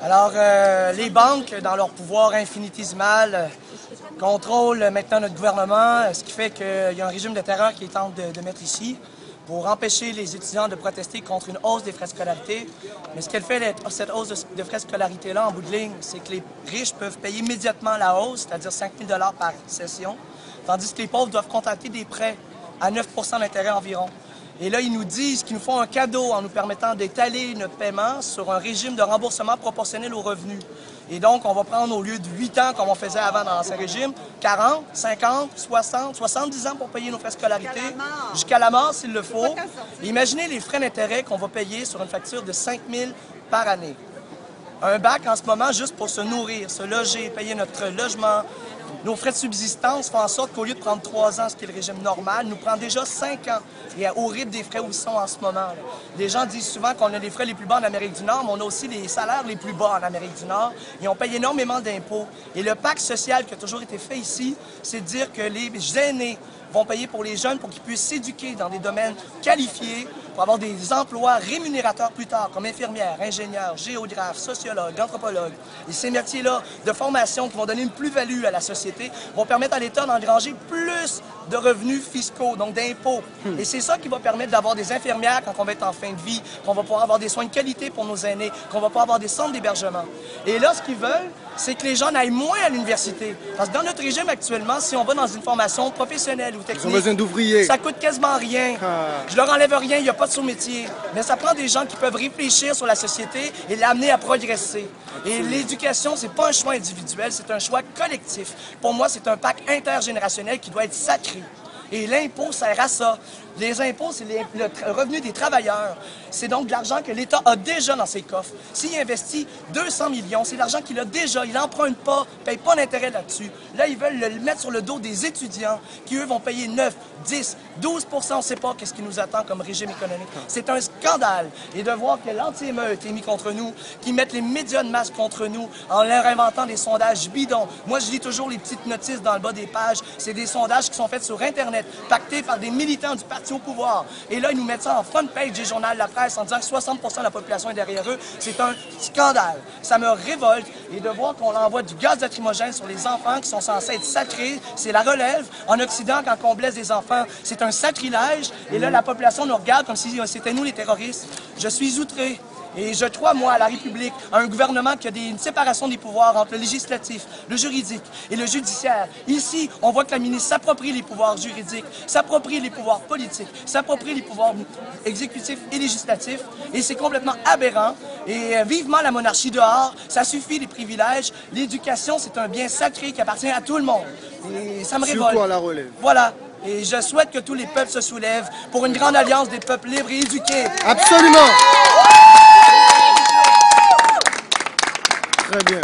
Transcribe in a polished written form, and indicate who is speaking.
Speaker 1: Alors, les banques, dans leur pouvoir infinitésimal, contrôlent maintenant notre gouvernement, ce qui fait qu'il y a un régime de terreur qui est tenté de mettre ici pour empêcher les étudiants de protester contre une hausse des frais de scolarité. Mais ce qu'elle fait, cette hausse de frais de scolarité-là, en bout de ligne, c'est que les riches peuvent payer immédiatement la hausse, c'est-à-dire 5 000 $ par session, tandis que les pauvres doivent contracter des prêts à 9 % d'intérêt environ. Et là, ils nous disent qu'ils nous font un cadeau en nous permettant d'étaler notre paiement sur un régime de remboursement proportionnel aux revenus. Et donc, on va prendre, au lieu de 8 ans comme on faisait avant dans l'ancien régime, 40, 50, 60, 70 ans pour payer nos frais de scolarité, jusqu'à la mort s'il le faut. Imaginez les frais d'intérêt qu'on va payer sur une facture de 5 000 $ par année. Un bac en ce moment, juste pour se nourrir, se loger, payer notre logement. Nos frais de subsistance font en sorte qu'au lieu de prendre 3 ans, ce qui est le régime normal, nous prend déjà 5 ans. Et au rythme des frais où ils sont en ce moment. Les gens disent souvent qu'on a les frais les plus bas en Amérique du Nord, mais on a aussi les salaires les plus bas en Amérique du Nord. Et on paye énormément d'impôts. Et le pacte social qui a toujours été fait ici, c'est de dire que les aînés vont payer pour les jeunes pour qu'ils puissent s'éduquer dans des domaines qualifiés, pour avoir des emplois rémunérateurs plus tard, comme infirmières, ingénieurs, géographes, sociologues, anthropologues. Et ces métiers-là de formation qui vont donner une plus-value à la société vont permettre à l'État d'engranger plus de revenus fiscaux, donc d'impôts. Et c'est ça qui va permettre d'avoir des infirmières quand on va être en fin de vie, qu'on va pouvoir avoir des soins de qualité pour nos aînés, qu'on va pouvoir avoir des centres d'hébergement. Et là, ce qu'ils veulent, c'est que les gens n'aillent moins à l'université. Parce que dans notre régime actuellement, si on va dans une formation professionnelle ou technique,
Speaker 2: ils ont besoin d'ouvriers.
Speaker 1: Ça coûte quasiment rien. Je leur enlève rien, il n'y a pas de sous-métier. Mais ça prend des gens qui peuvent réfléchir sur la société et l'amener à progresser. Et l'éducation, c'est pas un choix individuel, c'est un choix collectif. Pour moi, c'est un pacte intergénérationnel qui doit être sacré. Et l'impôt sert à ça. Les impôts, c'est le revenu des travailleurs. C'est donc de l'argent que l'État a déjà dans ses coffres. S'il investit 200 millions, c'est l'argent qu'il a déjà. Il n'emprunte pas, ne paye pas d'intérêt là-dessus. Là, ils veulent le mettre sur le dos des étudiants qui, eux, vont payer 9, 10, 12 %. On ne sait pas qu'est-ce qui nous attend comme régime économique. C'est un scandale. Et de voir que l'anti-émeute est mis contre nous, qu'ils mettent les médias de masse contre nous en leur inventant des sondages bidons. Moi, je lis toujours les petites notices dans le bas des pages. C'est des sondages qui sont faits sur Internet, pactés par des militants du parti au pouvoir. Et là, ils nous mettent ça en front page du journal La Presse en disant que 60 % de la population est derrière eux. C'est un scandale. Ça me révolte. Et de voir qu'on envoie du gaz lacrymogène sur les enfants qui sont censés être sacrés, c'est la relève. En Occident, quand on blesse des enfants, c'est un sacrilège. Et là, la population nous regarde comme si c'était nous les terroristes. Je suis outré. Et je crois, moi, à la République, à un gouvernement qui a une séparation des pouvoirs entre le législatif, le juridique et le judiciaire. Ici, on voit que la ministre s'approprie les pouvoirs juridiques, s'approprie les pouvoirs politiques, s'approprie les pouvoirs exécutifs et législatifs. Et c'est complètement aberrant. Et vivement la monarchie dehors, ça suffit les privilèges. L'éducation, c'est un bien sacré qui appartient à tout le monde. Et ça me révolte.
Speaker 2: Surtout à la relève.
Speaker 1: Voilà. Et je souhaite que tous les peuples se soulèvent pour une grande alliance des peuples libres et éduqués.
Speaker 2: Absolument! Très bien.